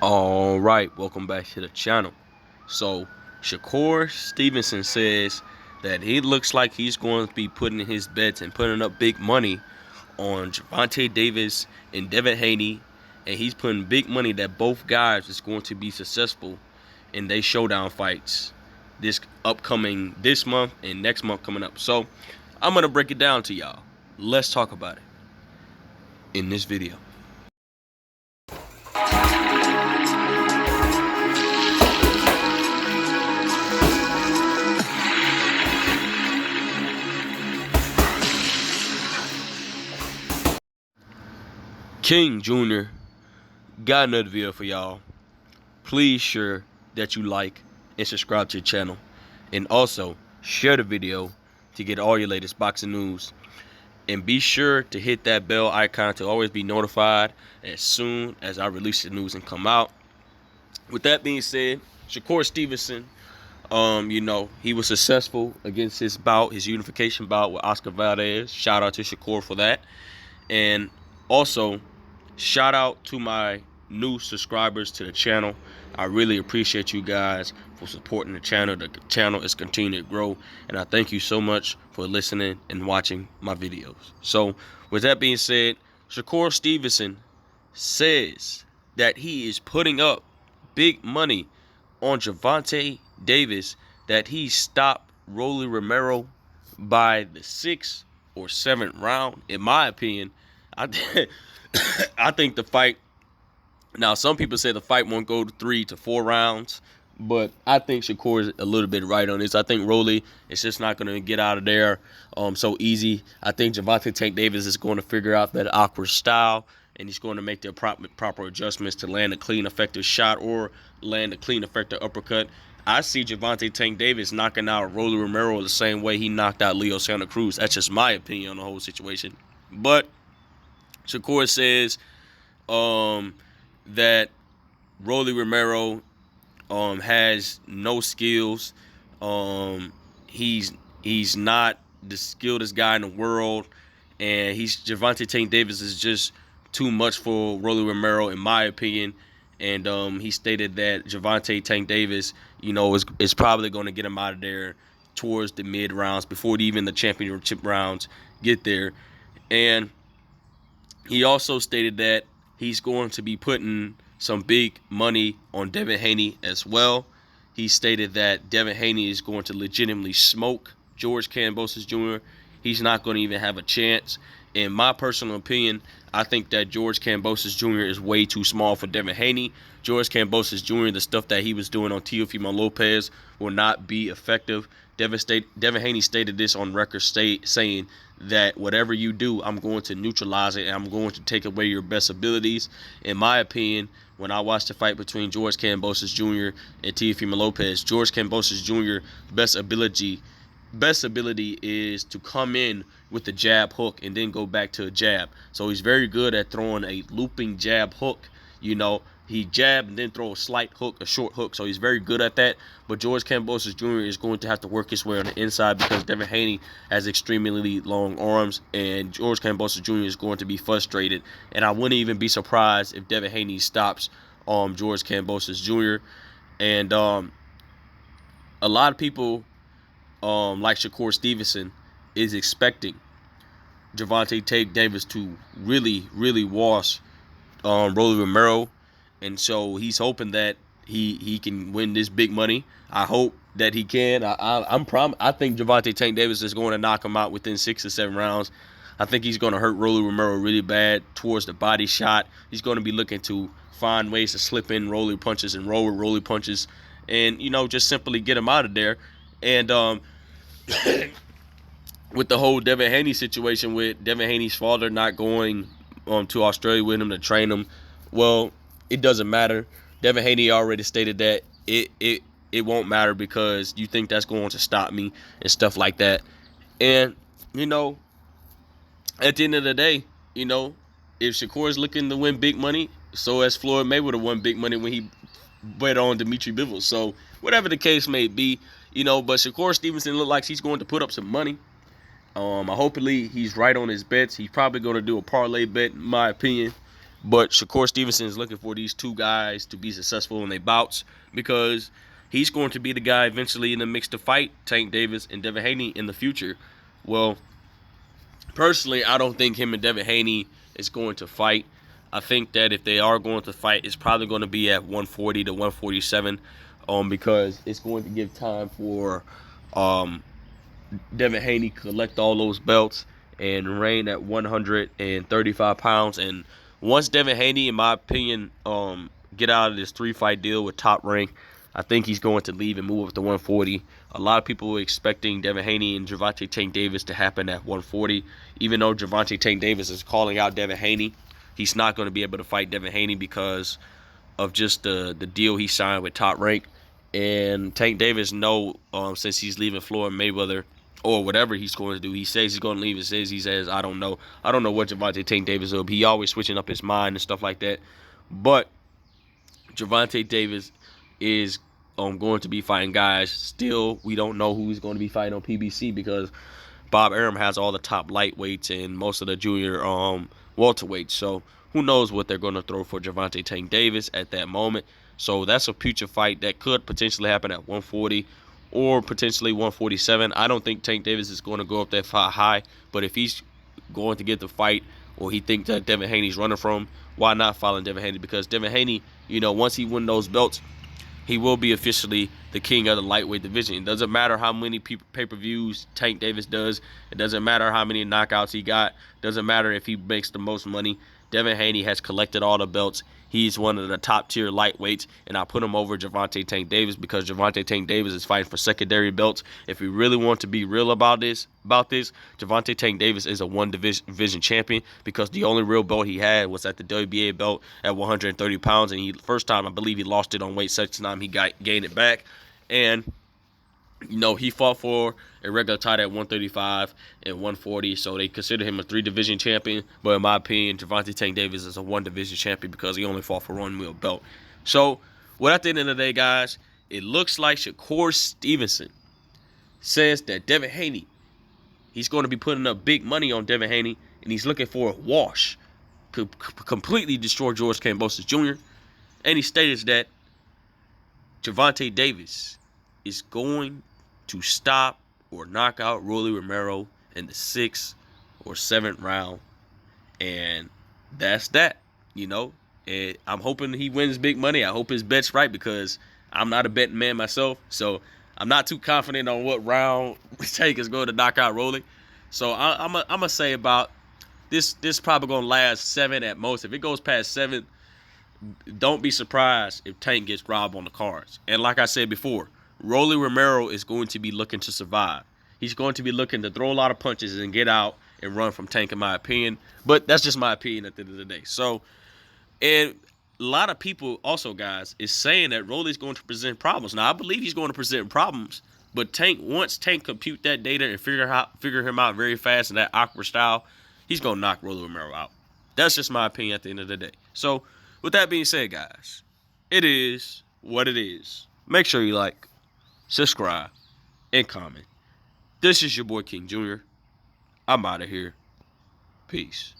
All right, welcome back to the channel. So, Shakur Stevenson says that he looks like he's going to be putting his bets and putting up big money on Gervonta Davis and Devin Haney, and he's putting big money that both guys is going to be successful in their showdown fights this month and next month coming up. So, I'm gonna break it down to y'all. Let's talk about it in this video. King Jr. got another video for y'all. Please sure that you like and subscribe to the channel, and also share the video to get all your latest boxing news, and be sure to hit that bell icon to always be notified as soon as I release the news and come out. With that being said, Shakur Stevenson, he was successful against his unification bout with Oscar Valdez. Shout out to Shakur for that. And also, shout out to my new subscribers to the channel. I really appreciate you guys for supporting the channel. The channel is continuing to grow, and I thank you so much for listening and watching my videos. So, with that being said, Shakur Stevenson says that he is putting up big money on Gervonta Davis, that he stopped Rolly Romero by the 6th or 7th round. In my opinion, I think the fight. Now, some people say the fight won't go to 3 to 4 rounds, but I think Shakur is a little bit right on this. I think Rolly is just not going to get out of there so easy. I think Gervonta Tank Davis is going to figure out that awkward style, and he's going to make the proper adjustments to land a clean, effective shot or land a clean, effective uppercut. I see Gervonta Tank Davis knocking out Rolly Romero the same way he knocked out Leo Santa Cruz. That's just my opinion on the whole situation. But Shakur says that Rolly Romero has no skills. He's not the skilledest guy in the world, and Gervonta Tank Davis is just too much for Rolly Romero, in my opinion. And he stated that Gervonta Tank Davis, is probably going to get him out of there towards the mid rounds before even the championship rounds get there. And he also stated that he's going to be putting some big money on Devin Haney as well. He stated that Devin Haney is going to legitimately smoke George Kambosos Jr. He's not going to even have a chance. In my personal opinion, I think that George Kambosos Jr. is way too small for Devin Haney. George Kambosos Jr., the stuff that he was doing on Teofimo Lopez will not be effective. Devin Haney stated this on record saying that whatever you do, I'm going to neutralize it, and I'm going to take away your best abilities. In my opinion, when I watched the fight between George Kambosos Jr. and Teofimo Lopez, George Kambosos Jr. best ability is to come in with the jab hook and then go back to a jab. So he's very good at throwing a looping jab hook. He jab and then throw a slight hook, a short hook. So he's very good at that. But George Kambosos Jr. is going to have to work his way on the inside because Devin Haney has extremely long arms, and George Kambosos Jr. is going to be frustrated. And I wouldn't even be surprised if Devin Haney stops George Kambosos Jr. And a lot of people, like Shakur Stevenson, is expecting Gervonta Tank Davis to really wash Rolly Romero. And so he's hoping that he can win this big money. I hope that he can. I think Gervonta Tank Davis is going to knock him out within 6 or 7 rounds. I think he's going to hurt Rolly Romero really bad towards the body shot. He's going to be looking to find ways to slip in Rolly punches and roll with Rolly punches, and just simply get him out of there. And with the whole Devin Haney situation, with Devin Haney's father not going to Australia with him to train him, well, it doesn't matter. Devin Haney already stated that it won't matter because you think that's going to stop me and stuff like that. And at the end of the day, if Shakur is looking to win big money, so as Floyd Mayweather won big money when he bet on Dimitri Bivol. So whatever the case may be, but Shakur Stevenson looks like he's going to put up some money. Hopefully he's right on his bets. He's probably going to do a parlay bet, in my opinion. But Shakur Stevenson is looking for these two guys to be successful in their bouts because he's going to be the guy eventually in the mix to fight Tank Davis and Devin Haney in the future. Well, personally, I don't think him and Devin Haney is going to fight. I think that if they are going to fight, it's probably going to be at 140 to 147, because it's going to give time for Devin Haney collect all those belts and reign at 135 pounds. And once Devin Haney, in my opinion, get out of this 3-fight deal with Top Rank, I think he's going to leave and move up to 140. A lot of people were expecting Devin Haney and Gervonta Tank Davis to happen at 140. Even though Gervonta Tank Davis is calling out Devin Haney, he's not going to be able to fight Devin Haney because of just the deal he signed with Top Rank. And Tank Davis since he's leaving Floyd Mayweather or whatever he's going to do, he says he's going to leave. He says, I don't know what Gervonta Tank Davis will be. He always switching up his mind and stuff like that. But Gervonta Davis is going to be fighting guys. Still, we don't know who he's going to be fighting on PBC because Bob Arum has all the top lightweights and most of the junior welterweights. So who knows what they're going to throw for Gervonta Tank Davis at that moment. So that's a future fight that could potentially happen at 140 or potentially 147. I don't think Tank Davis is going to go up that far high, but if he's going to get the fight or he thinks that Devin Haney's running from him, why not follow Devin Haney? Because Devin Haney, once he wins those belts, he will be officially the king of the lightweight division. It doesn't matter how many pay-per-views Tank Davis does. It doesn't matter how many knockouts he got. It doesn't matter if he makes the most money. Devin Haney has collected all the belts. He's one of the top-tier lightweights, and I put him over Gervonta Tank Davis because Gervonta Tank Davis is fighting for secondary belts. If we really want to be real about this, Gervonta Tank Davis is a one-division champion because the only real belt he had was at the WBA belt at 130 pounds, and first time I believe he lost it on weight. Second time he gained it back, and he fought for a regular title at 135 and 140, so they consider him a 3-division champion. But in my opinion, Gervonta Tank Davis is a 1-division champion because he only fought for one meal belt. So, at the end of the day, guys, it looks like Shakur Stevenson says that Devin Haney, he's going to be putting up big money on Devin Haney, and he's looking for a wash. Could completely destroy George Kambosos Jr. And he stated that Gervonta Davis is going to stop or knock out Rolly Romero in the 6th or 7th round. And that's that, And I'm hoping he wins big money. I hope his bet's right because I'm not a betting man myself. So I'm not too confident on what round Tank is going to knock out Rolly. So I'm going to say about this probably going to last 7 at most. If it goes past 7, don't be surprised if Tank gets robbed on the cards. And like I said before, Rolly Romero is going to be looking to survive. He's going to be looking to throw a lot of punches and get out and run from Tank, in my opinion. But that's just my opinion at the end of the day. So, and a lot of people also, guys, is saying that Rolly's going to present problems. Now, I believe he's going to present problems, but once Tank compute that data and figure him out very fast in that awkward style, he's going to knock Rolly Romero out. That's just my opinion at the end of the day. So, with that being said, guys, it is what it is. Make sure you like, subscribe, and comment. This is your boy King Jr. I'm out of here. Peace.